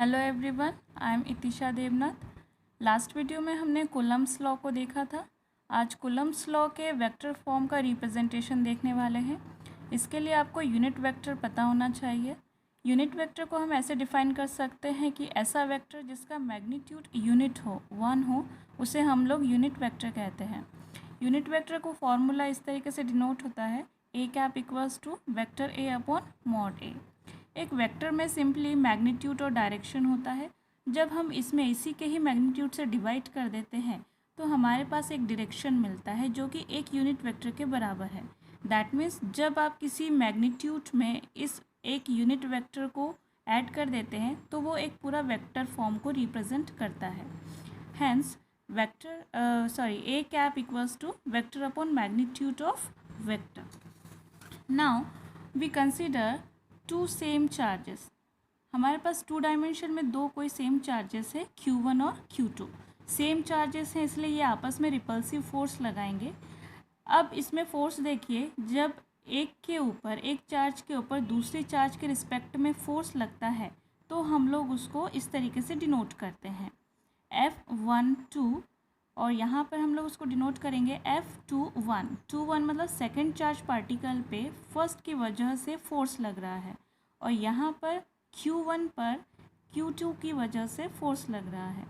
Hello everyone, I am Itisha Devnath. Last video में हमने Coulomb's law को देखा था। आज कूलम्ब्स लॉ के वेक्टर फॉर्म का रिप्रेजेंटेशन देखने वाले हैं। इसके लिए आपको यूनिट वेक्टर पता होना चाहिए। यूनिट वेक्टर को हम ऐसे डिफाइन कर सकते हैं कि ऐसा वेक्टर जिसका मैग्नीट्यूड यूनिट हो, 1 हो, उसे हम लोग यूनिट वेक्टर कहते हैं। यूनिट वेक्टर को फॉर्मूला इस तरीके से डिनोट होता है, A cap equals to vector A upon mod A. एक वेक्टर में सिंपली मैग्नीट्यूड और डायरेक्शन होता है। जब हम इसमें इसी के ही मैग्नीट्यूड से डिवाइड कर देते हैं तो हमारे पास एक डायरेक्शन मिलता है जो कि एक यूनिट वेक्टर के बराबर है। दैट मीन्स जब आप किसी मैग्नीट्यूड में इस एक यूनिट वेक्टर को ऐड कर देते हैं तो वो एक पूरा वेक्टर फॉर्म को रिप्रेजेंट करता है। Hence a cap equals to vector upon magnitude of vector. Now we consider two same charges. हमारे पास 2 डायमेंशन में दो कोई सेम चार्जेस है, Q1 और Q2। सेम चार्जेस हैं इसलिए ये आपस में रिपल्सिव फोर्स लगाएंगे। अब इसमें फोर्स देखिए, जब एक चार्ज के ऊपर दूसरे चार्ज के रिस्पेक्ट में फोर्स लगता है तो हम लोग उसको इस तरीके से डिनोट करते हैं, F12, और यहाँ पर हम लोग उसको डिनोट करेंगे F21। 21 मतलब सेकेंड चार्ज पार्टिकल पे फर्स्ट की वजह से फोर्स लग रहा है, और यहाँ पर Q1 पर Q2 की वजह से फोर्स लग रहा है।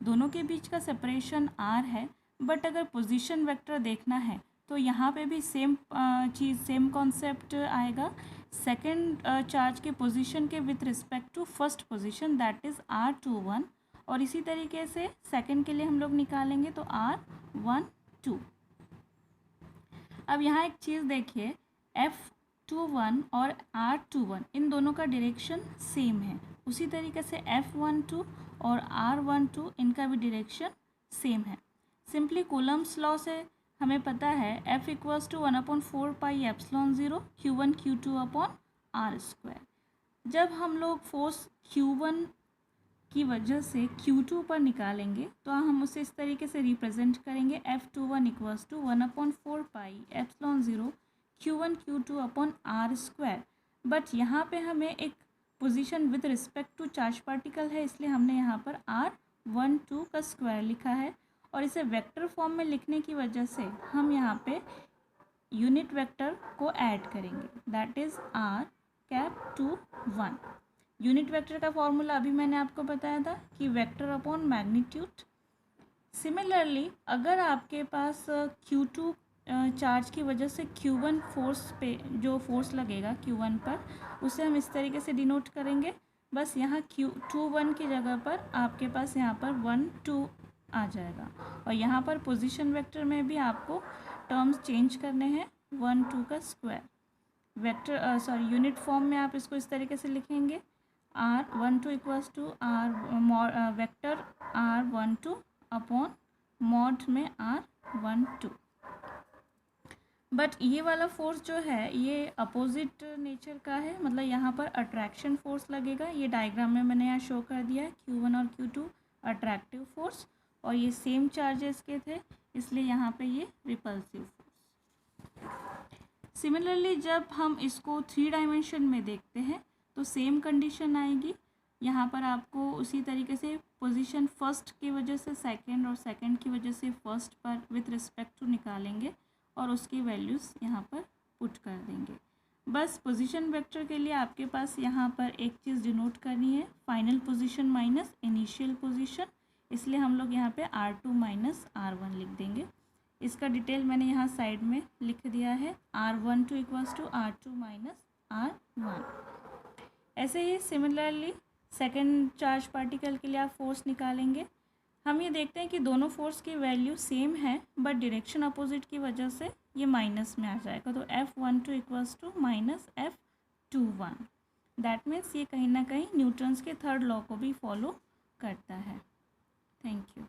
दोनों के बीच का सेपरेशन R है, बट अगर पोजीशन वेक्टर देखना है तो यहाँ पे भी सेम सेम कॉन्सेप्ट आएगा। सेकेंड चार्ज के पोजीशन के with respect to first position, that is R21, और इसी तरीके से सेकंड के लिए हम लोग निकालेंगे तो R12। अब यहाँ एक चीज़ देखिए, F21 और R21 इन दोनों का डायरेक्शन सेम है। उसी तरीके से F12 और R12 इनका भी डायरेक्शन सेम है। सिंपली कूलम्ब्स लॉ से हमें पता है F equals to 1/4 pi epsilon 0 Q1 Q2 upon R²। जब हम लोग फोर्स Q1 की वजह से Q2 पर निकालेंगे तो हम उसे इस तरीके से रिप्रेजेंट करेंगे, F21 equals to 1/4 pi epsilon 0 Q1 Q2 upon R²। But यहाँ पे हमें एक position with respect to charge particle है, इसलिए हमने यहाँ पर R12 का स्क्वायर लिखा है, और इसे वेक्टर फॉर्म में लिखने की वजह से हम यहाँ पे यूनिट वेक्टर को ऐड करेंगे, that is R⁴1। Unit vector का फॉर्मूला अभी मैंने आपको बताया था कि वेक्टर अपॉन मैग्नीट्यूड। सिमिलरली अगर आपके पास Q2 चार्ज की वजह से Q1 फोर्स पे जो फोर्स लगेगा Q1 पर, उसे हम इस तरीके से डिनोट करेंगे। बस यहाँ Q21 की जगह पर आपके पास यहाँ पर 1 2 आ जाएगा, और यहाँ पर पोजीशन वेक्टर में भी आपको टर्म्स चेंज करने हैं, 1 2 का स्क्वायर। वेक्टर यूनिट फॉर्म में आप इसको इस तरीके से लिखेंगे, R12 equals to vector R12 upon mod में R12। बट ये वाला फोर्स जो है ये अपोजिट नेचर का है, मतलब यहाँ पर अट्रैक्शन फोर्स लगेगा। ये डायग्राम में मैंने यहाँ शो कर दिया है, Q1 और Q2 अट्रैक्टिव फोर्स, और ये सेम चार्जेस के थे इसलिए यहाँ पे ये रिपल्सिव फोर्स। सिमिलरली जब हम इसको 3 डायमेंशन में देखते हैं तो सेम कंडीशन आएगी। यहाँ पर आपको उसी तरीके से पोजीशन फर्स्ट की वजह से सेकंड और सेकंड की वजह से फर्स्ट पर विथ रिस्पेक्ट टू निकालेंगे और उसकी वैल्यूज़ यहाँ पर पुट कर देंगे। बस पोजीशन वेक्टर के लिए आपके पास यहाँ पर एक चीज़ डिनोट करनी है, final position minus initial position, इसलिए हम लोग यहाँ पे R2 माइनस R1 लिख देंगे। इसका डिटेल मैंने यहाँ साइड में लिख दिया है, R12 equals to R2 minus R1। ऐसे ही सिमिलरली सेकेंड चार्ज पार्टिकल के लिए आप फोर्स निकालेंगे। हम ये देखते हैं कि दोनों फोर्स की वैल्यू सेम है, बट डायरेक्शन अपोजिट की वजह से ये माइनस में आ जाएगा, तो F12 equals to minus F21। That means ये कहीं ना कहीं न्यूटन्स के थर्ड लॉ को भी फॉलो करता है। Thank you.